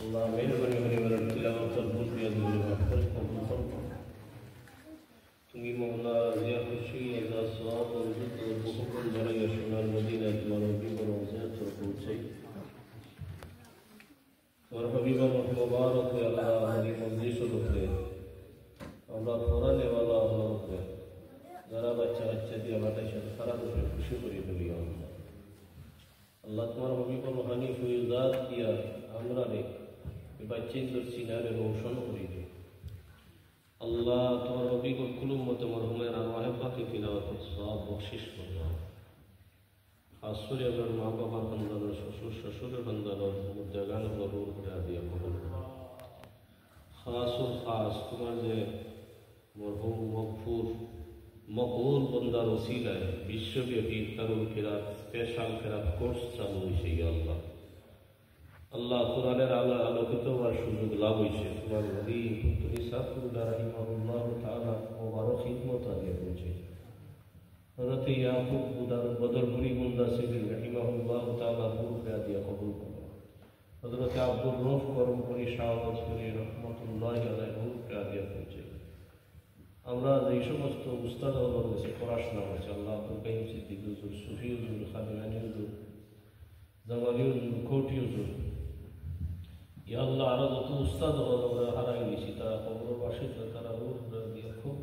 Allah मेहरबानी होने वाला तिलावत और भूल किया दूर कर कबूल फरमा। তুমি মওলা জিয়া খুশি আল্লাহ সওয়াব ও রিজক ও বহুকন জানাইয়া সোনার মদিনা তোমার হাবিবের রওজা তর পৌঁছাই। তোমার হাবিবা মুবারক আল্লাহ আমাদের মজলিস রূপে আমরা কোরআনে ওয়ালা রূপে যারা বাচ্চা বাচ্চা দিয়ে বাতাসে সারা দেশে খুশি করে দিবি আল্লাহ। আল্লাহ তোমার হাবিবা রুহানি ফয়জাত দিয়া আমরা রে বাচ্চাদের সিনারে রোশন করে দিই। আল্লাহ তোমার অভিজ্ঞ কুলুম মতো মরহুমের আরওয়াহে পাকে তিলাওয়াতের সওয়াব বখশিশ করলাম। খাস করে আমার মা বাবার বান্দার শ্বশুর শ্বশুরের বান্দার মুদ্দাগান গরুর করে দিয়া কবুল করো। খাস তোমার যে মরহুম মগফুর মকবুল বান্দার ওসিলায় বিশ্বব্যাপী দারুল কিরাত স্পেশাল কিরাত কোর্স চালু হয়েছে আল্লাহ। আল্লাহ কোরআনের আলোকিত হওয়ার সুযোগ লাভ হয়েছে। তোমার নবী ইসাকুল্লাহ রাহিমাহুল্লাহ তাআলা মুবারক খিদমত আগে পৌঁছে। হযরত ইয়াকুব বদরপুরি মুন্দাসির রাহিমাহুল্লাহ তাআলা রূহে দিয়া কবুল করো। হযরত আব্দুর রউফ করমপুরি শাহবাজপুরি রহমাতুল্লাহি আলাইহি রূহে দিয়া পৌঁছে। আমরা যে সমস্ত উস্তাদ হলের কাছে পড়াশোনা করছি আল্লাহ আব্দুল কাইয়ুম সিদ্দিক হুজুর, সুফি হুজুর, খাদিমানি হুজুর, জামালি হুজুর, কোটি হুজুর, আল্লাহ আরো যত উস্তাদ হল আমরা হারাই গেছি তারা কবর বাসিত তারা রূহ দিয়ে খুব